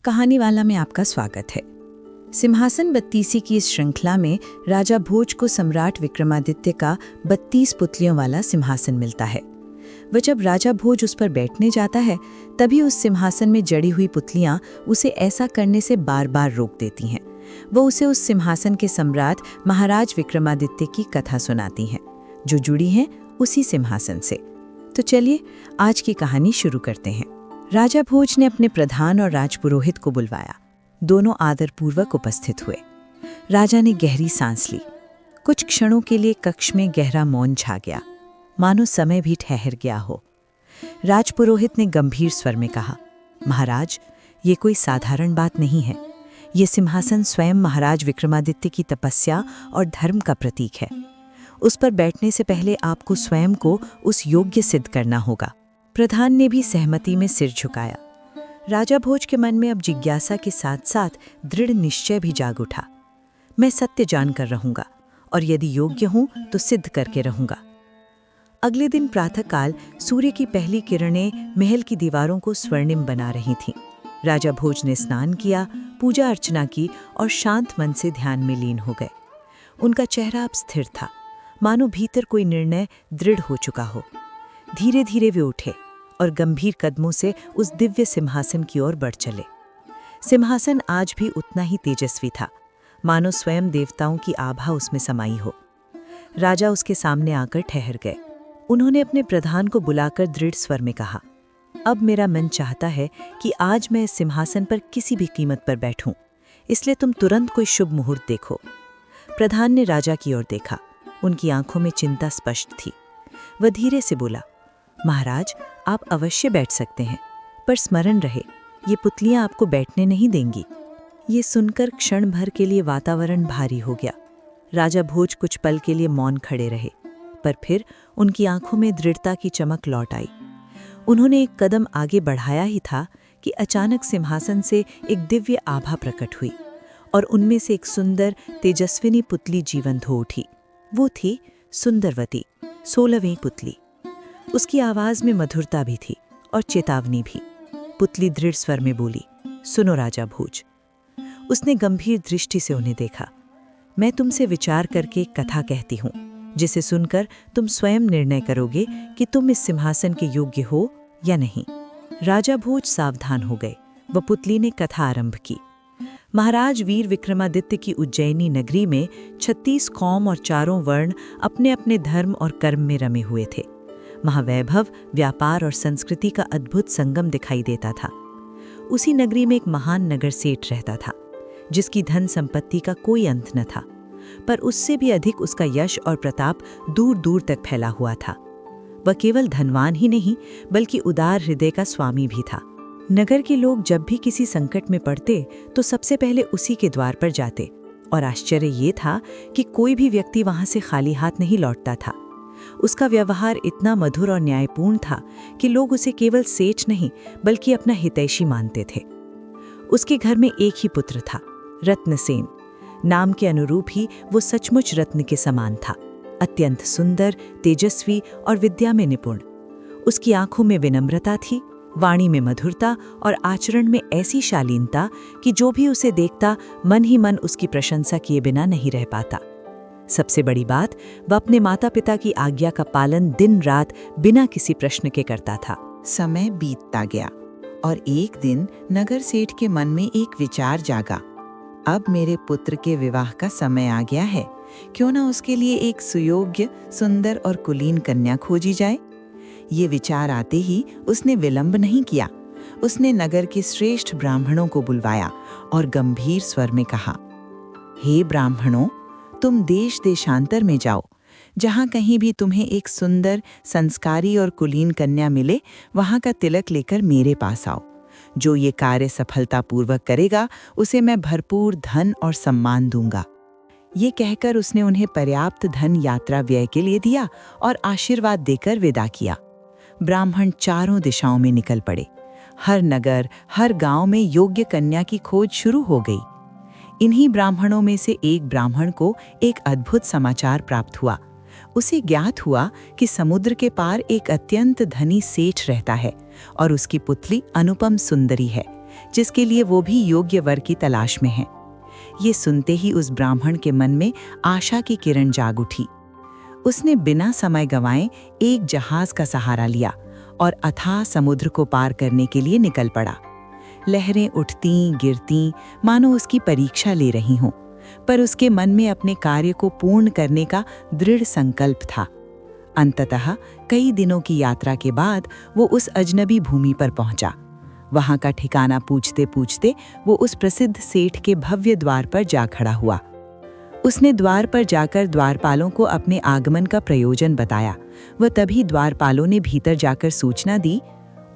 कहानी वाला में आपका स्वागत है। सिंहासन बत्तीसी की इस श्रृंखला में राजा भोज को सम्राट विक्रमादित्य का 32 पुतलियों वाला सिंहासन मिलता है। वह जब राजा भोज उस पर बैठने जाता है तभी उस सिंहासन में जड़ी हुई पुतलियां उसे ऐसा करने से बार बार रोक देती हैं। वो उसे उस सिंहासन के सम्राट महाराज विक्रमादित्य की कथा सुनाती हैं, जो जुड़ी हैं उसी सिंहासन से। तो चलिए आज की कहानी शुरू करते हैं। राजा भोज ने अपने प्रधान और राजपुरोहित को बुलवाया। दोनों आदरपूर्वक उपस्थित हुए। राजा ने गहरी सांस ली। कुछ क्षणों के लिए कक्ष में गहरा मौन छा गया, मानो समय भी ठहर गया हो। राजपुरोहित ने गंभीर स्वर में कहा, महाराज, ये कोई साधारण बात नहीं है। ये सिंहासन स्वयं महाराज विक्रमादित्य की तपस्या और धर्म का प्रतीक है। उस पर बैठने से पहले आपको स्वयं को उस योग्य सिद्ध करना होगा। प्रधान ने भी सहमति में सिर झुकाया। राजा भोज के मन में अब जिज्ञासा के साथ साथ दृढ़ निश्चय भी जाग उठा। मैं सत्य जानकर रहूंगा और यदि योग्य हूं तो सिद्ध करके रहूंगा। अगले दिन प्रातःकाल सूर्य की पहली किरणें महल की दीवारों को स्वर्णिम बना रही थीं। राजा भोज ने स्नान किया, पूजा अर्चना की और शांत मन से ध्यान में लीन हो गए। उनका चेहरा अब स्थिर था, मानो भीतर कोई निर्णय दृढ़ हो चुका हो। धीरे धीरे वे उठे और गंभीर कदमों से उस दिव्य सिंहासन की ओर बढ़ चले। सिंहासन आज भी उतना ही तेजस्वी था, मानो स्वयं देवताओं की आभा उसमें समाई हो। राजा उसके सामने आकर ठहर गए। उन्होंने अपने प्रधान को बुलाकर दृढ़ स्वर में कहा, अब मेरा मन चाहता है कि आज मैं इस सिंहासन पर किसी भी कीमत पर बैठूं, इसलिए तुम तुरंत कोई शुभ मुहूर्त देखो। प्रधान ने राजा की ओर देखा। उनकी आंखों में चिंता स्पष्ट थी। वह धीरे से बोला, महाराज, आप अवश्य बैठ सकते हैं, पर स्मरण रहे, ये पुतलियां आपको बैठने नहीं देंगी। ये सुनकर क्षण भर के लिए वातावरण भारी हो गया। राजा भोज कुछ पल के लिए मौन खड़े रहे, पर फिर उनकी आंखों में दृढ़ता की चमक लौट आई। उन्होंने एक कदम आगे बढ़ाया ही था कि अचानक सिंहासन से एक दिव्य आभा प्रकट हुई और उनमें से एक सुंदर तेजस्विनी पुतली जीवंत हो उठी। वो थी सुंदरवती, 16वीं पुतली। उसकी आवाज में मधुरता भी थी और चेतावनी भी। पुतली दृढ़ स्वर में बोली, सुनो राजा भोज। उसने गंभीर दृष्टि से उन्हें देखा। मैं तुमसे विचार करके एक कथा कहती हूँ, जिसे सुनकर तुम स्वयं निर्णय करोगे कि तुम इस सिंहासन के योग्य हो या नहीं। राजा भोज सावधान हो गए। वह पुतली ने कथा आरंभ की। महाराज वीर विक्रमादित्य की उज्जैनी नगरी में 36 कौम और चारों वर्ण अपने अपने धर्म और कर्म में रमे हुए थे। महावैभव, व्यापार और संस्कृति का अद्भुत संगम दिखाई देता था। उसी नगरी में एक महान नगर सेठ रहता था, जिसकी धन संपत्ति का कोई अंत न था, पर उससे भी अधिक उसका यश और प्रताप दूर दूर तक फैला हुआ था। वह केवल धनवान ही नहीं, बल्कि उदार हृदय का स्वामी भी था। नगर के लोग जब भी किसी संकट में पड़ते तो सबसे पहले उसी के द्वार पर जाते, और आश्चर्य ये था कि कोई भी व्यक्ति वहां से खाली हाथ नहीं लौटता था। उसका व्यवहार इतना मधुर और न्यायपूर्ण था कि लोग उसे केवल सेठ नहीं बल्कि अपना हितैषी मानते थे। उसके घर में एक ही पुत्र था, रत्नसेन। नाम के अनुरूप ही वो सचमुच रत्न के समान था, अत्यंत सुंदर, तेजस्वी और विद्या में निपुण। उसकी आंखों में विनम्रता थी, वाणी में मधुरता और आचरण में ऐसी शालीनता कि जो भी उसे देखता मन ही मन उसकी प्रशंसा किए बिना नहीं रह पाता। सबसे बड़ी बात, वह अपने माता पिता की आज्ञा का पालन दिन रात बिना किसी प्रश्न के करता था। समय बीतता गया और एक दिन नगर सेठ के मन में एक विचार जागा। अब मेरे पुत्र के विवाह का समय आ गया है, क्यों ना उसके लिए एक सुयोग्य, सुंदर और कुलीन कन्या खोजी जाए। ये विचार आते ही उसने विलंब नहीं किया। उसने नगर के श्रेष्ठ ब्राह्मणों को बुलवाया और गंभीर स्वर में कहा, हे ब्राह्मणों, तुम देश देशांतर में जाओ। जहाँ कहीं भी तुम्हें एक सुंदर, संस्कारी और कुलीन कन्या मिले, वहाँ का तिलक लेकर मेरे पास आओ। जो ये कार्य सफलतापूर्वक करेगा, उसे मैं भरपूर धन और सम्मान दूंगा। ये कहकर उसने उन्हें पर्याप्त धन यात्रा व्यय के लिए दिया और आशीर्वाद देकर विदा किया। ब्राह्मण चारों दिशाओं में निकल पड़े। हर नगर, हर गांव में योग्य कन्या की खोज शुरू हो गई। इन्हीं ब्राह्मणों में से एक ब्राह्मण को एक अद्भुत समाचार प्राप्त हुआ। उसे ज्ञात हुआ कि समुद्र के पार एक अत्यंत धनी सेठ रहता है और उसकी पुतली अनुपम सुंदरी है, जिसके लिए वो भी योग्य वर की तलाश में है। ये सुनते ही उस ब्राह्मण के मन में आशा की किरण जाग उठी। उसने बिना समय गंवाए एक जहाज का सहारा लिया और अथाह समुद्र को पार करने के लिए निकल पड़ा। लहरें उठती गिरती मानो उसकी परीक्षा ले रही हों, पर उसके मन में अपने कार्य को पूर्ण करने का दृढ़ संकल्प था। अंततः कई दिनों की यात्रा के बाद वो उस अजनबी भूमि पर पहुंचा। वहां का ठिकाना पूछते पूछते वो उस प्रसिद्ध सेठ के भव्य द्वार पर जा खड़ा हुआ। उसने द्वार पर जाकर द्वारपालों को अपने आगमन का प्रयोजन बताया। वह तभी द्वारपालों ने भीतर जाकर सूचना दी,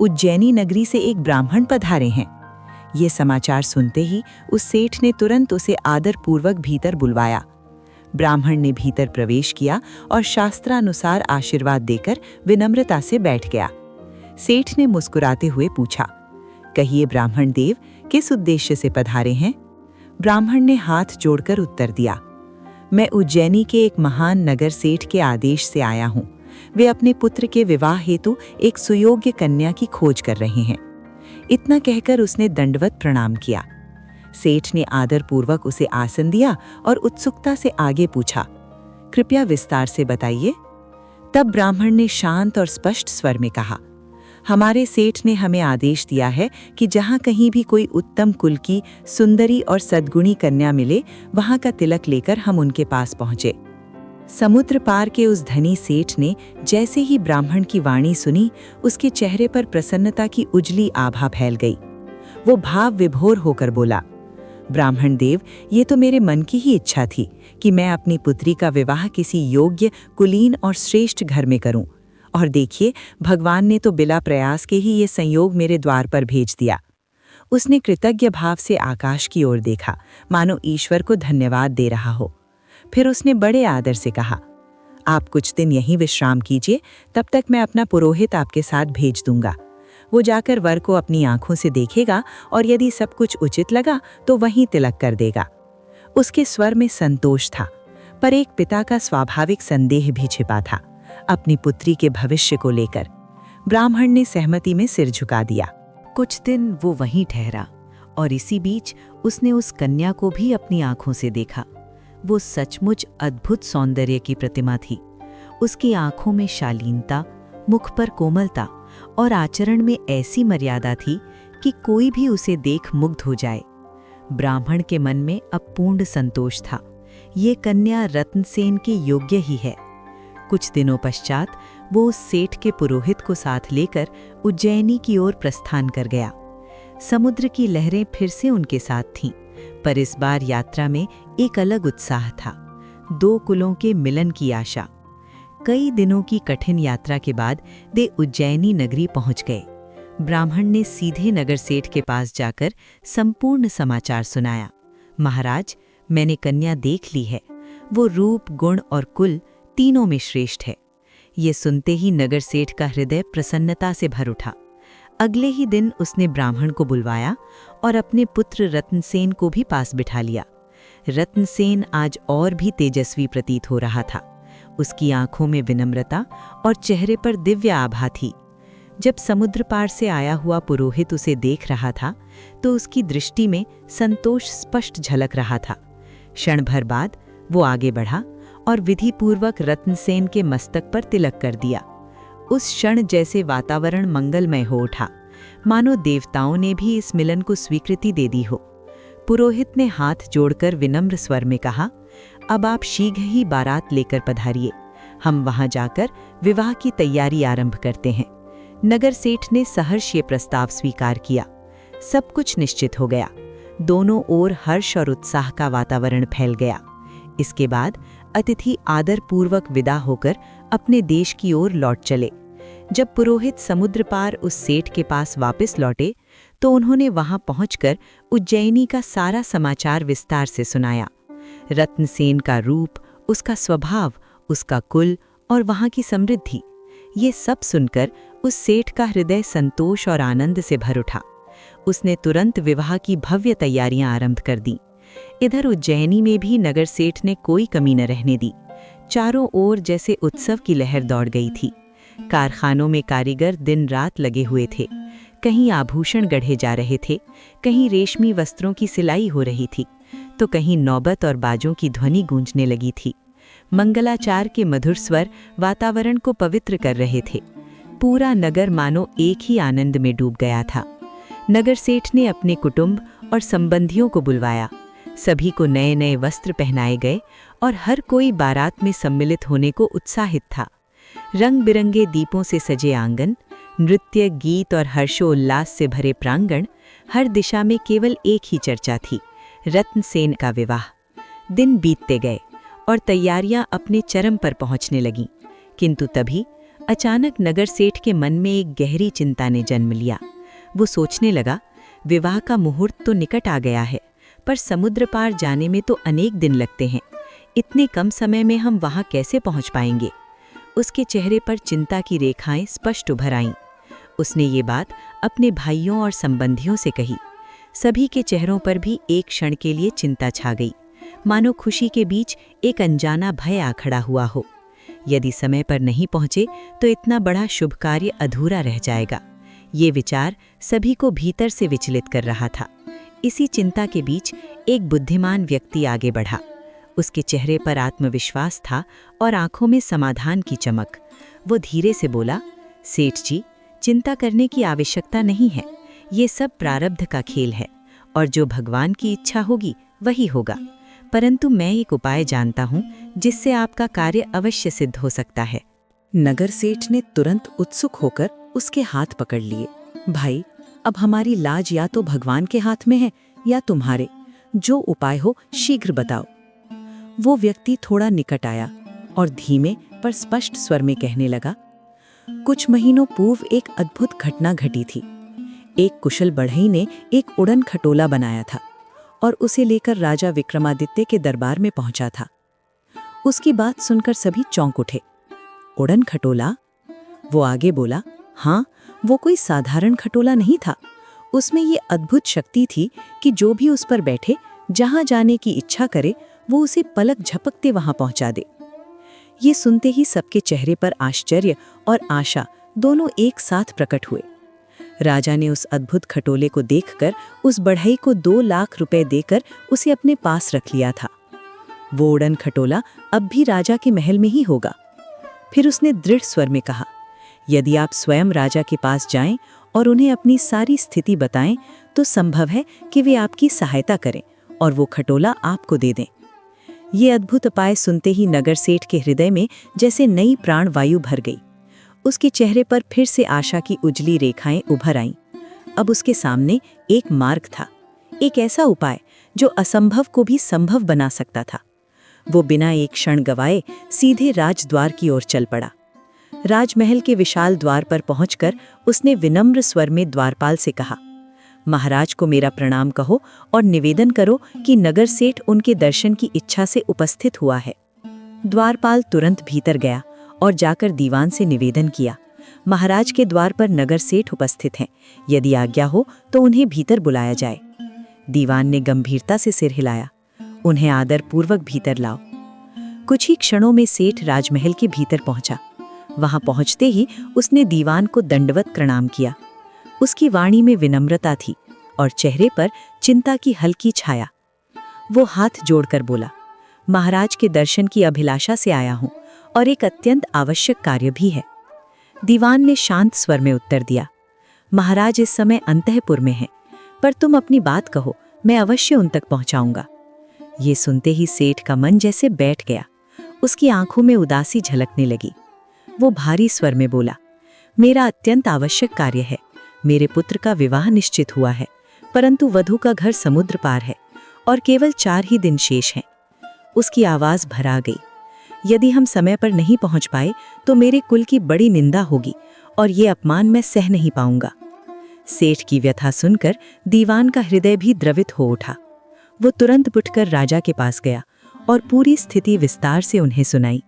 उज्जैनी नगरी से एक ब्राह्मण पधारे हैं। ये समाचार सुनते ही उस सेठ ने तुरंत उसे आदरपूर्वक भीतर बुलवाया। ब्राह्मण ने भीतर प्रवेश किया और शास्त्रानुसार आशीर्वाद देकर विनम्रता से बैठ गया। सेठ ने मुस्कुराते हुए पूछा, कहिए ब्राह्मण देव, किस उद्देश्य से पधारे हैं? ब्राह्मण ने हाथ जोड़कर उत्तर दिया, मैं उज्जैनी के एक महान नगर सेठ के आदेश से आया हूँ। वे अपने पुत्र के विवाह हेतु एक सुयोग्य कन्या की खोज कर रहे हैं। इतना कहकर उसने दंडवत प्रणाम किया। सेठ ने आदरपूर्वक उसे आसन दिया और उत्सुकता से आगे पूछा, कृपया विस्तार से बताइए। तब ब्राह्मण ने शांत और स्पष्ट स्वर में कहा, हमारे सेठ ने हमें आदेश दिया है कि जहाँ कहीं भी कोई उत्तम कुल की सुंदरी और सद्गुणी कन्या मिले, वहाँ का तिलक लेकर हम उनके पास पहुँचे। समुद्र पार के उस धनी सेठ ने जैसे ही ब्राह्मण की वाणी सुनी, उसके चेहरे पर प्रसन्नता की उजली आभा फैल गई। वो भाव विभोर होकर बोला, ब्राह्मण देव, ये तो मेरे मन की ही इच्छा थी कि मैं अपनी पुत्री का विवाह किसी योग्य, कुलीन और श्रेष्ठ घर में करूं। और देखिए, भगवान ने तो बिना प्रयास के ही ये संयोग मेरे द्वार पर भेज दिया। उसने कृतज्ञ भाव से आकाश की ओर देखा, मानो ईश्वर को धन्यवाद दे रहा हो। फिर उसने बड़े आदर से कहा, आप कुछ दिन यहीं विश्राम कीजिए, तब तक मैं अपना पुरोहित आपके साथ भेज दूंगा। वो जाकर वर को अपनी आंखों से देखेगा और यदि सब कुछ उचित लगा तो वहीं तिलक कर देगा। उसके स्वर में संतोष था, पर एक पिता का स्वाभाविक संदेह भी छिपा था, अपनी पुत्री के भविष्य को लेकर। ब्राह्मण ने सहमति में सिर झुका दिया। कुछ दिन वो वहीं ठहरा और इसी बीच उसने उस कन्या को भी अपनी आंखों से देखा। वो सचमुच अद्भुत सौंदर्य की प्रतिमा थी। उसकी आंखों में शालीनता, मुख पर कोमलता और आचरण में ऐसी मर्यादा थी कि कोई भी उसे देख मुग्ध हो जाए। ब्राह्मण के मन में अब पूर्ण संतोष था। ये कन्या रत्नसेन के योग्य ही है। कुछ दिनों पश्चात वो उस सेठ के पुरोहित को साथ लेकर उज्जैनी की ओर प्रस्थान कर गया। समुद्र की लहरें फिर से उनके साथ थीं, पर इस बार यात्रा में एक अलग उत्साह था, दो कुलों के मिलन की आशा। कई दिनों की कठिन यात्रा के बाद वे उज्जैनी नगरी पहुंच गए। ब्राह्मण ने सीधे नगर सेठ के पास जाकर संपूर्ण समाचार सुनाया। महाराज, मैंने कन्या देख ली है। वो रूप, गुण और कुल तीनों में श्रेष्ठ है। ये सुनते ही नगर सेठ का हृदय प्रसन्नता से भर उठा। अगले ही दिन उसने ब्राह्मण को बुलवाया और अपने पुत्र रत्नसेन को भी पास बिठा लिया। रत्नसेन आज और भी तेजस्वी प्रतीत हो रहा था। उसकी आंखों में विनम्रता और चेहरे पर दिव्य आभा थी। जब समुद्र पार से आया हुआ पुरोहित उसे देख रहा था तो उसकी दृष्टि में संतोष स्पष्ट झलक रहा था। क्षण भर बाद वो आगे बढ़ा और विधिपूर्वक रत्नसेन के मस्तक पर तिलक कर दिया। उस क्षण जैसे वातावरण मंगलमय हो उठा, मानो देवताओं ने भी इस मिलन को स्वीकृति दे दी हो। पुरोहित ने हाथ जोड़कर विनम्र स्वर में कहा, अब आप शीघ्र ही बारात लेकर पधारिए। हम वहां जाकर विवाह की तैयारी आरंभ करते हैं। नगर सेठ ने सहर्ष ये प्रस्ताव स्वीकार किया। सब कुछ निश्चित हो गया। दोनों ओर हर्ष और उत्साह का वातावरण फैल गया। इसके बाद अतिथि आदरपूर्वक विदा होकर अपने देश की ओर लौट चले। जब पुरोहित समुद्र पार उस सेठ के पास वापस लौटे तो उन्होंने वहां पहुंचकर उज्जैनी का सारा समाचार विस्तार से सुनाया। रत्नसेन का रूप, उसका स्वभाव, उसका कुल और वहां की समृद्धि, ये सब सुनकर उस सेठ का हृदय संतोष और आनंद से भर उठा। उसने तुरंत विवाह की भव्य तैयारियां आरंभ कर दी। इधर उज्जैनी में भी नगर सेठ ने कोई कमी न रहने दी। चारों ओर जैसे उत्सव की लहर दौड़ गई थी। कारखानों में कारीगर दिन रात लगे हुए थे। कहीं आभूषण गढ़े जा रहे थे, कहीं रेशमी वस्त्रों की सिलाई हो रही थी, तो कहीं नौबत और बाजों की ध्वनि गूंजने लगी थी। मंगलाचार के मधुर स्वर वातावरण को पवित्र कर रहे थे। पूरा नगर मानो एक ही आनंद में डूब गया था। नगर सेठ ने अपने कुटुंब और संबंधियों को बुलवाया। सभी को नए नए वस्त्र पहनाए गए और हर कोई बारात में सम्मिलित होने को उत्साहित था। रंग बिरंगे दीपों से सजे आंगन, नृत्य, गीत और हर्षोल्लास से भरे प्रांगण, हर दिशा में केवल एक ही चर्चा थी, रत्नसेन का विवाह। दिन बीतते गए और तैयारियां अपने चरम पर पहुंचने लगीं, किंतु तभी अचानक नगर सेठ के मन में एक गहरी चिंता ने जन्म लिया। वो सोचने लगा, विवाह का मुहूर्त तो निकट आ गया है, पर समुद्र पार जाने में तो अनेक दिन लगते हैं। इतने कम समय में हम वहां कैसे पहुंच पाएंगे? उसके चेहरे पर चिंता की रेखाएं स्पष्ट उभर आईं। उसने ये बात अपने भाइयों और संबंधियों से कही। सभी के चेहरों पर भी एक क्षण के लिए चिंता छा गई, मानो खुशी के बीच एक अनजाना भय आ खड़ा हुआ हो। यदि समय पर नहीं पहुंचे तो इतना बड़ा शुभ कार्य अधूरा रह जाएगा। ये विचार सभी को भीतर से विचलित कर रहा था। इसी चिंता के बीच एक बुद्धिमान व्यक्ति आगे बढ़ा। उसके चेहरे पर आत्मविश्वास था और आंखों में समाधान की चमक। वो धीरे से बोला, सेठ जी, चिंता करने की आवश्यकता नहीं है। ये सब प्रारब्ध का खेल है और जो भगवान की इच्छा होगी वही होगा। परंतु मैं एक उपाय जानता हूँ जिससे आपका कार्य अवश्य सिद्ध हो सकता है। नगर सेठ ने तुरंत उत्सुक होकर उसके हाथ पकड़ लिए। भाई, अब हमारी लाज या तो भगवान के हाथ में है या तुम्हारे। जो उपाय हो शीघ्र बताओ। वो व्यक्ति थोड़ा निकट आया और धीमे पर स्पष्ट स्वर में कहने लगा, कुछ महीनों पूर्व एक अद्भुत घटना घटी थी। एक कुशल बढ़ई ने एक उड़न खटोला बनाया था और उसे लेकर राजा विक्रमादित्य के दरबार में पहुंचा था। उसकी बात सुनकर सभी चौंक उठे। उड़न खटोला? वो आगे बोला, हाँ, वो कोई साधारण खटोला नहीं था। उसमें ये अद्भुत शक्ति थी कि जो भी उस पर बैठे, जहां जाने की इच्छा करे, वो उसे पलक झपकते वहां पहुंचा दे। ये सुनते ही सबके चेहरे पर आश्चर्य और आशा दोनों एक साथ प्रकट हुए। राजा ने उस अद्भुत खटोले को देखकर उस बढ़ई को 2 लाख रुपए देकर उसे अपने पास रख लिया था। वो उड़न खटोला अब भी राजा के महल में ही होगा। फिर उसने दृढ़ स्वर में कहा, यदि आप स्वयं राजा के पास जाएं और उन्हें अपनी सारी स्थिति बताएं तो संभव है कि वे आपकी सहायता करें और वो खटोला आपको दे दें। ये अद्भुत उपाय सुनते ही नगर सेठ के हृदय में जैसे नई प्राण वायु भर गई। उसके चेहरे पर फिर से आशा की उजली रेखाएं उभर आईं। अब उसके सामने एक मार्ग था, एक ऐसा उपाय जो असंभव को भी संभव बना सकता था। वो बिना एक क्षण गवाए सीधे राजद्वार की ओर चल पड़ा। राजमहल के विशाल द्वार पर पहुंचकर उसने विनम्र स्वर में द्वारपाल से कहा, महाराज को मेरा प्रणाम कहो और निवेदन करो कि नगर सेठ उनके दर्शन की इच्छा से उपस्थित हुआ है। द्वारपाल तुरंत भीतर गया और जाकर दीवान से निवेदन किया, महाराज के द्वार पर नगर सेठ उपस्थित हैं, यदि आज्ञा हो तो उन्हें भीतर बुलाया जाए। दीवान ने गंभीरता से सिर हिलाया, उन्हें आदर पूर्वक भीतर लाओ। कुछ ही क्षणों में सेठ राजमहल के भीतर पहुंचा। वहां पहुंचते ही उसने दीवान को दंडवत प्रणाम किया। उसकी वाणी में विनम्रता थी और चेहरे पर चिंता की हल्की छाया। वो हाथ जोड़कर बोला, महाराज के दर्शन की अभिलाषा से आया हूं और एक अत्यंत आवश्यक कार्य भी है। दीवान ने शांत स्वर में उत्तर दिया, महाराज इस समय अंतःपुर में हैं, पर तुम अपनी बात कहो, मैं अवश्य उन तक पहुंचाऊंगा। ये सुनते ही सेठ का मन जैसे बैठ गया। उसकी आंखों में उदासी झलकने लगी। वो भारी स्वर में बोला, मेरा अत्यंत आवश्यक कार्य है। मेरे पुत्र का विवाह निश्चित हुआ है, परंतु वधू का घर समुद्र पार है और केवल 4 ही दिन शेष हैं। उसकी आवाज भरा गई। यदि हम समय पर नहीं पहुंच पाए तो मेरे कुल की बड़ी निंदा होगी और ये अपमान मैं सह नहीं पाऊंगा। सेठ की व्यथा सुनकर दीवान का हृदय भी द्रवित हो उठा। वो तुरंत उठकर राजा के पास गया और पूरी स्थिति विस्तार से उन्हें सुनाई।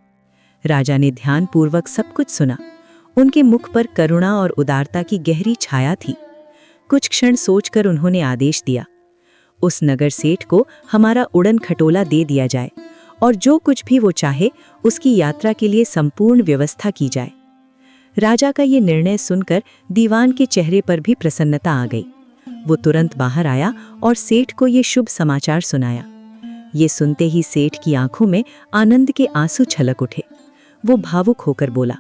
राजा ने ध्यानपूर्वक सब कुछ सुना। उनके मुख पर करुणा और उदारता की गहरी छाया थी। कुछ क्षण सोचकर उन्होंने आदेश दिया, उस नगर सेठ को हमारा उड़न खटोला दे दिया जाए और जो कुछ भी वो चाहे उसकी यात्रा के लिए संपूर्ण व्यवस्था की जाए। राजा का ये निर्णय सुनकर दीवान के चेहरे पर भी प्रसन्नता आ गई। वो तुरंत बाहर आया और सेठ को ये शुभ समाचार सुनाया। ये सुनते ही सेठ की आंखों में आनंद के आंसू छलक उठे। वो भावुक होकर बोला,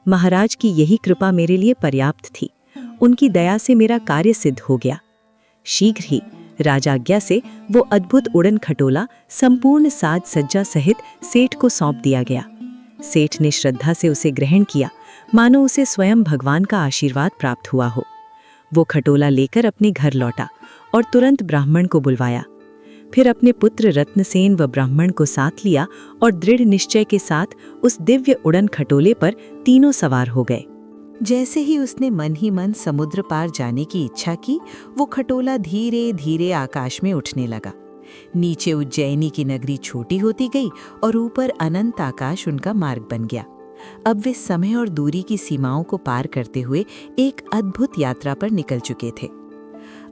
महाराज की यही कृपा मेरे लिए पर्याप्त थी। उनकी दया से मेरा कार्य सिद्ध हो गया। शीघ्र ही राजाज्ञा से वो अद्भुत उड़न खटोला संपूर्ण साज सज्जा सहित सेठ को सौंप दिया गया। सेठ ने श्रद्धा से उसे ग्रहण किया, मानो उसे स्वयं भगवान का आशीर्वाद प्राप्त हुआ हो। वो खटोला लेकर अपने घर लौटा और तुरंत ब्राह्मण को बुलवाया। फिर अपने पुत्र रत्नसेन व ब्राह्मण को साथ लिया और दृढ़ निश्चय के साथ उस दिव्य उड़न खटोले पर तीनों सवार हो गए। जैसे ही उसने मन ही मन समुद्र पार जाने की इच्छा की, वो खटोला धीरे धीरे आकाश में उठने लगा। नीचे उज्जैनी की नगरी छोटी होती गई और ऊपर अनंत आकाश उनका मार्ग बन गया। अब वे समय और दूरी की सीमाओं को पार करते हुए एक अद्भुत यात्रा पर निकल चुके थे।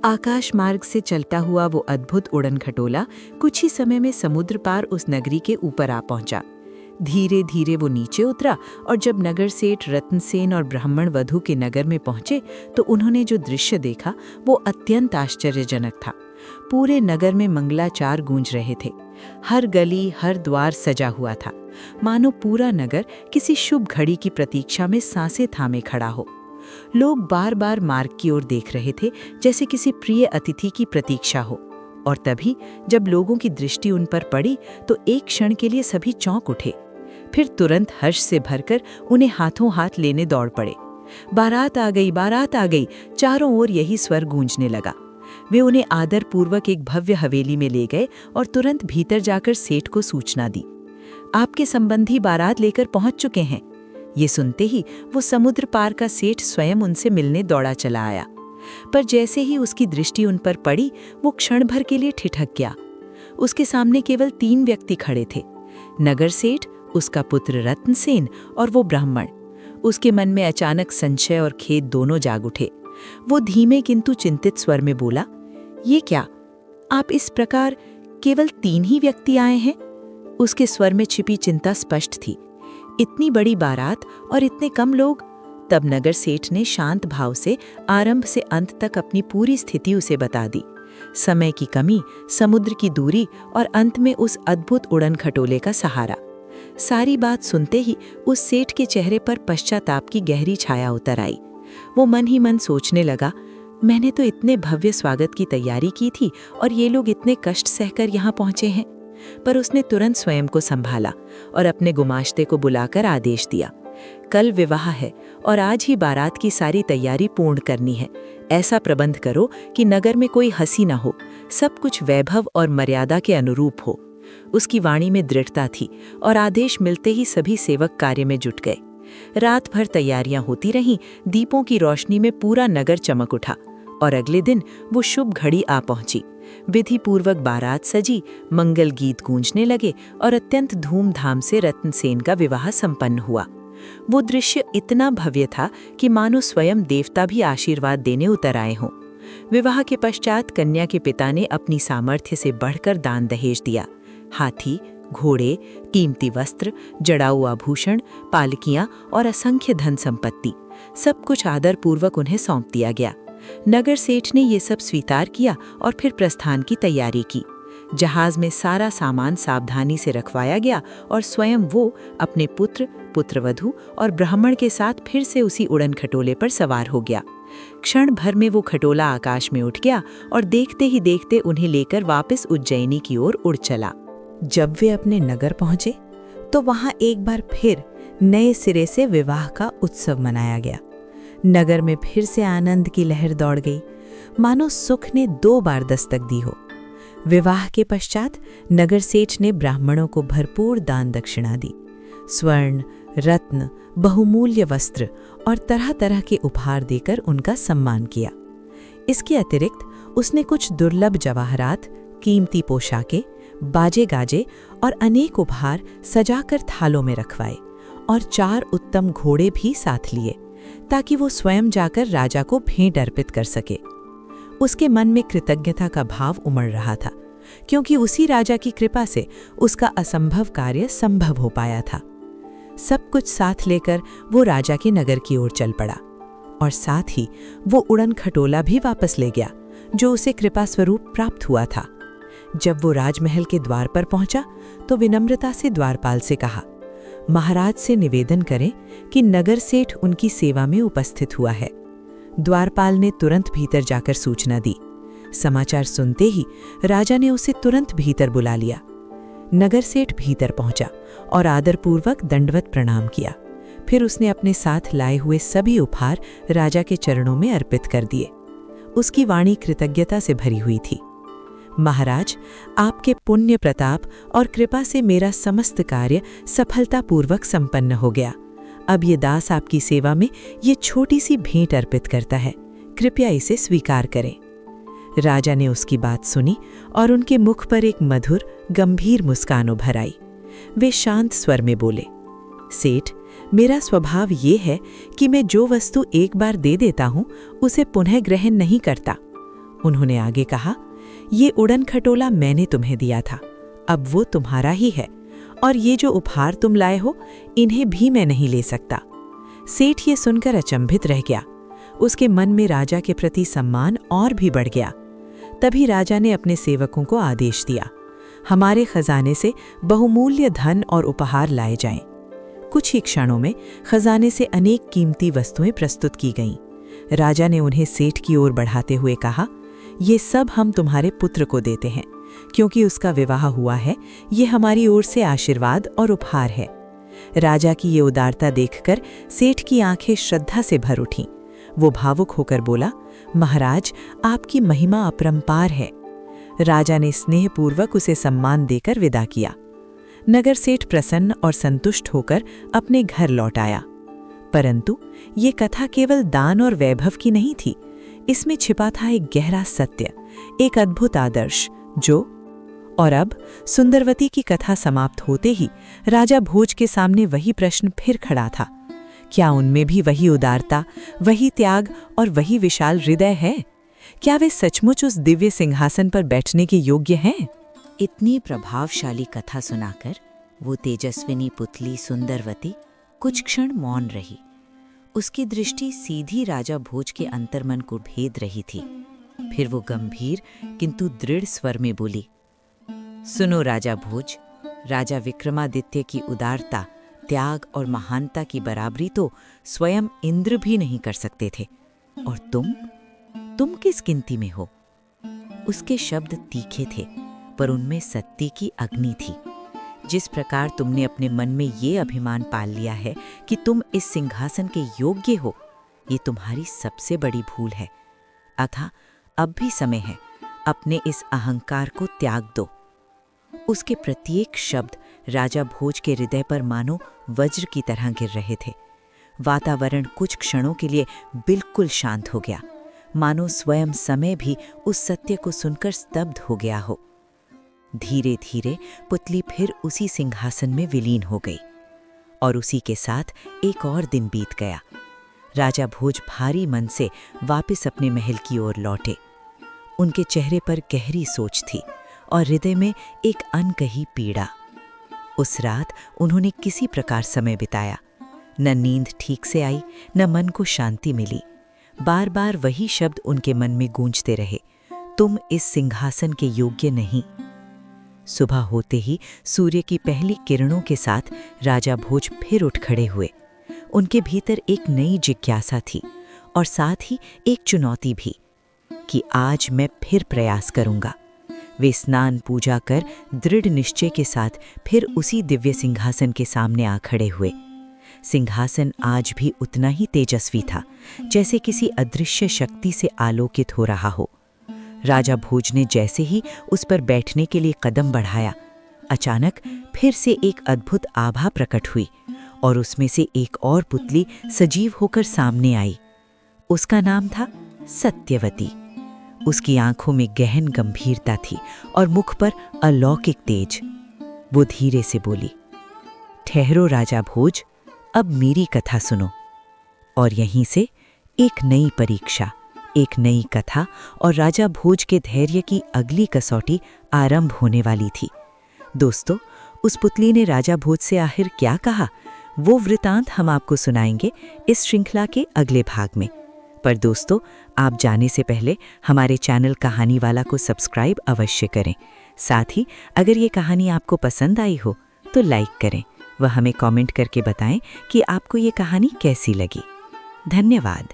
आकाश मार्ग से चलता हुआ वो अद्भुत उड़न खटोला कुछ ही समय में समुद्र पार उस नगरी के ऊपर आ पहुंचा। धीरे धीरे वो नीचे उतरा और जब नगर सेठ रत्नसेन और ब्राह्मण वधू के नगर में पहुंचे तो उन्होंने जो दृश्य देखा वो अत्यंत आश्चर्यजनक था। पूरे नगर में मंगलाचार गूंज रहे थे। हर गली हर द्वार सजा हुआ था, मानो पूरा नगर किसी शुभ घड़ी की प्रतीक्षा में सांसें थामे खड़ा हो। लोग बार बार मार्ग की ओर देख रहे थे, जैसे किसी प्रिय अतिथि की प्रतीक्षा हो। और तभी जब लोगों की दृष्टि उन पर पड़ी तो एक क्षण के लिए सभी चौंक उठे, फिर तुरंत हर्ष से भरकर उन्हें हाथों हाथ लेने दौड़ पड़े। बारात आ गई, बारात आ गई, चारों ओर यही स्वर गूंजने लगा। वे उन्हें आदर पूर्वक एक भव्य हवेली में ले गए और तुरंत भीतर जाकर सेठ को सूचना दी, आपके संबंधी बारात लेकर पहुंच चुके हैं। ये सुनते ही वो समुद्र पार का सेठ स्वयं उनसे मिलने दौड़ा चला आया, पर जैसे ही उसकी दृष्टि उन पर पड़ी वो क्षण भर के लिए ठिठक गया। उसके सामने केवल 3 व्यक्ति खड़े थे, नगर सेठ, उसका पुत्र रत्नसेन और वो ब्राह्मण। उसके मन में अचानक संशय और खेद दोनों जाग उठे। वो धीमे किंतु चिंतित स्वर में बोला, ये क्या, आप इस प्रकार केवल 3 ही व्यक्ति आए हैं? उसके स्वर में छिपी चिंता स्पष्ट थी। इतनी बड़ी बारात और इतने कम लोग। तब नगर सेठ ने शांत भाव से आरंभ से अंत तक अपनी पूरी स्थिति उसे बता दी। समय की कमी, समुद्र की दूरी और अंत में उस अद्भुत उड़न खटोले का सहारा। सारी बात सुनते ही उस सेठ के चेहरे पर पश्चाताप की गहरी छाया उतर आई। वो मन ही मन सोचने लगा, मैंने तो इतने भव्य स्वागत की तैयारी की थी और ये लोग इतने कष्ट सहकर यहाँ पहुँचे हैं। पर उसने तुरंत स्वयं को संभाला और अपने गुमाश्ते को बुलाकर आदेश दिया, कल विवाह है और आज ही बारात की सारी तैयारी पूर्ण करनी है। ऐसा प्रबंध करो कि नगर में कोई हंसी न हो, सब कुछ वैभव और मर्यादा के अनुरूप हो। उसकी वाणी में दृढ़ता थी और आदेश मिलते ही सभी सेवक कार्य में जुट गए। रात भर तैयारियां होती रहीं, दीपों की रोशनी में पूरा नगर चमक उठा और अगले दिन वो शुभ घड़ी आ पहुंची। विधि पूर्वक बारात सजी, मंगल गीत गूंजने लगे और अत्यंत धूमधाम से रत्नसेन का विवाह संपन्न हुआ। वो दृश्य इतना भव्य था कि मानो स्वयं देवता भी आशीर्वाद देने उतर आए हों। विवाह के पश्चात कन्या के पिता ने अपनी सामर्थ्य से बढ़कर दान दहेज दिया। हाथी, घोड़े, कीमती वस्त्र, जड़ाऊ आभूषण, पालकियां और असंख्य धन संपत्ति, सब कुछ आदर पूर्वक उन्हें सौंप दिया गया। नगर सेठ ने ये सब स्वीकार किया और फिर प्रस्थान की तैयारी की। जहाज में सारा सामान सावधानी से रखवाया गया और स्वयं वो अपने पुत्र, पुत्रवधू और ब्राह्मण के साथ फिर से उसी उड़न खटोले पर सवार हो गया। क्षण भर में वो खटोला आकाश में उठ गया और देखते ही देखते उन्हें लेकर वापस उज्जैनी की ओर उड़ चला। जब वे अपने नगर पहुंचे तो वहां एक बार फिर नए सिरे से विवाह का उत्सव मनाया गया। नगर में फिर से आनंद की लहर दौड़ गई, मानो सुख ने 2 बार दस्तक दी हो। विवाह के पश्चात नगर सेठ ने ब्राह्मणों को भरपूर दान दक्षिणा दी। स्वर्ण, रत्न, बहुमूल्य वस्त्र और तरह तरह के उपहार देकर उनका सम्मान किया। इसके अतिरिक्त उसने कुछ दुर्लभ जवाहरात, कीमती पोशाकें, बाजे गाजे और अनेक उपहार सजाकर थालों में रखवाए और 4 उत्तम घोड़े भी साथ लिए, ताकि वो स्वयं जाकर राजा को भेंट अर्पित कर सके। उसके मन में कृतज्ञता का भाव उमड़ रहा था, क्योंकि उसी राजा की कृपा से उसका असंभव कार्य संभव हो पाया था। सब कुछ साथ लेकर वो राजा के नगर की ओर चल पड़ा और साथ ही वो उड़न खटोला भी वापस ले गया जो उसे कृपा स्वरूप प्राप्त हुआ था। जब वो राजमहल के द्वार पर पहुंचा तो विनम्रता से द्वारपाल से कहा, महाराज से निवेदन करें कि नगर सेठ उनकी सेवा में उपस्थित हुआ है। द्वारपाल ने तुरंत भीतर जाकर सूचना दी। समाचार सुनते ही राजा ने उसे तुरंत भीतर बुला लिया। नगर सेठ भीतर पहुंचा और आदरपूर्वक दंडवत प्रणाम किया। फिर उसने अपने साथ लाए हुए सभी उपहार राजा के चरणों में अर्पित कर दिए। उसकी वाणी कृतज्ञता से भरी हुई थी। महाराज, आपके पुण्य प्रताप और कृपा से मेरा समस्त कार्य सफलतापूर्वक संपन्न हो गया। अब ये दास आपकी सेवा में ये छोटी सी भेंट अर्पित करता है, कृपया इसे स्वीकार करें। राजा ने उसकी बात सुनी और उनके मुख पर एक मधुर गंभीर मुस्कान उभर आई। वे शांत स्वर में बोले, सेठ, मेरा स्वभाव ये है कि मैं जो वस्तु एक बार दे देता हूँ उसे पुनः ग्रहण नहीं करता। उन्होंने आगे कहा, ये उड़न खटोला मैंने तुम्हें दिया था, अब वो तुम्हारा ही है, और ये जो उपहार तुम लाए हो इन्हें भी मैं नहीं ले सकता। सेठ ये सुनकर अचंभित रह गया। उसके मन में राजा के प्रति सम्मान और भी बढ़ गया। तभी राजा ने अपने सेवकों को आदेश दिया, हमारे खजाने से बहुमूल्य धन और उपहार लाए जाएं। कुछ ही क्षणों में खजाने से अनेक कीमती वस्तुएं प्रस्तुत की गईं। राजा ने उन्हें सेठ की ओर बढ़ाते हुए कहा, ये सब हम तुम्हारे पुत्र को देते हैं, क्योंकि उसका विवाह हुआ है। ये हमारी ओर से आशीर्वाद और उपहार है। राजा की ये उदारता देखकर सेठ की आंखें श्रद्धा से भर उठीं। वो भावुक होकर बोला, महाराज, आपकी महिमा अपरंपार है। राजा ने स्नेहपूर्वक उसे सम्मान देकर विदा किया। नगर सेठ प्रसन्न और संतुष्ट होकर अपने घर लौट आया। परंतु ये कथा केवल दान और वैभव की नहीं थी। इसमें छिपा था एक गहरा सत्य, एक अद्भुत आदर्श जो। और अब सुंदरवती की कथा समाप्त होते ही राजा भोज के सामने वही प्रश्न फिर खड़ा था, क्या उनमें भी वही उदारता, वही त्याग और वही विशाल हृदय है? क्या वे सचमुच उस दिव्य सिंहासन पर बैठने के योग्य हैं? इतनी प्रभावशाली कथा सुनाकर वो तेजस्विनी पुतली सुंदरवती कुछ क्षण मौन रही। उसकी दृष्टि सीधी राजा भोज के अंतर्मन को भेद रही थी। फिर वो गंभीर किंतु दृढ़ स्वर में बोली, सुनो राजा भोज, राजा विक्रमादित्य की उदारता, त्याग और महानता की बराबरी तो स्वयं इंद्र भी नहीं कर सकते थे। और तुम किस गिनती में हो? उसके शब्द तीखे थे, पर उनमें सत्य की अग्नि थी। जिस प्रकार तुमने अपने मन में ये अभिमान पाल लिया है कि तुम इस सिंहासन के योग्य हो, ये तुम्हारी सबसे बड़ी भूल है। अतः अब भी समय है, अपने इस अहंकार को त्याग दो। उसके प्रत्येक शब्द राजा भोज के हृदय पर मानो वज्र की तरह गिर रहे थे। वातावरण कुछ क्षणों के लिए बिल्कुल शांत हो गया, मानो स्वयं समय भी उस सत्य को सुनकर स्तब्ध हो गया हो। धीरे धीरे पुतली फिर उसी सिंहासन में विलीन हो गई और उसी के साथ एक और दिन बीत गया। राजा भोज भारी मन से वापस अपने महल की ओर लौटे। उनके चेहरे पर गहरी सोच थी और हृदय में एक अनकही पीड़ा। उस रात उन्होंने किसी प्रकार समय बिताया। न नींद ठीक से आई, न मन को शांति मिली। बार बार वही शब्द उनके मन में गूंजते रहे, तुम इस सिंहासन के योग्य नहीं। सुबह होते ही सूर्य की पहली किरणों के साथ राजा भोज फिर उठ खड़े हुए। उनके भीतर एक नई जिज्ञासा थी और साथ ही एक चुनौती भी कि आज मैं फिर प्रयास करूंगा। वे स्नान पूजा कर दृढ़ निश्चय के साथ फिर उसी दिव्य सिंहासन के सामने आ खड़े हुए। सिंहासन आज भी उतना ही तेजस्वी था, जैसे किसी अदृश्य शक्ति से आलोकित हो रहा हो। राजा भोज ने जैसे ही उस पर बैठने के लिए कदम बढ़ाया, अचानक फिर से एक अद्भुत आभा प्रकट हुई और उसमें से एक और पुतली सजीव होकर सामने आई। उसका नाम था सत्यवती। उसकी आंखों में गहन गंभीरता थी और मुख पर अलौकिक तेज। वो धीरे से बोली, ठहरो राजा भोज, अब मेरी कथा सुनो। और यहीं से एक नई परीक्षा, एक नई कथा और राजा भोज के धैर्य की अगली कसौटी आरंभ होने वाली थी। दोस्तों, उस पुतली ने राजा भोज से आखिर क्या कहा, वो वृतांत हम आपको सुनाएंगे इस श्रृंखला के अगले भाग में। पर दोस्तों, आप जाने से पहले हमारे चैनल कहानी वाला को सब्सक्राइब अवश्य करें। साथ ही अगर ये कहानी आपको पसंद आई हो तो लाइक करें व हमें कमेंट करके बताएं कि आपको ये कहानी कैसी लगी। धन्यवाद।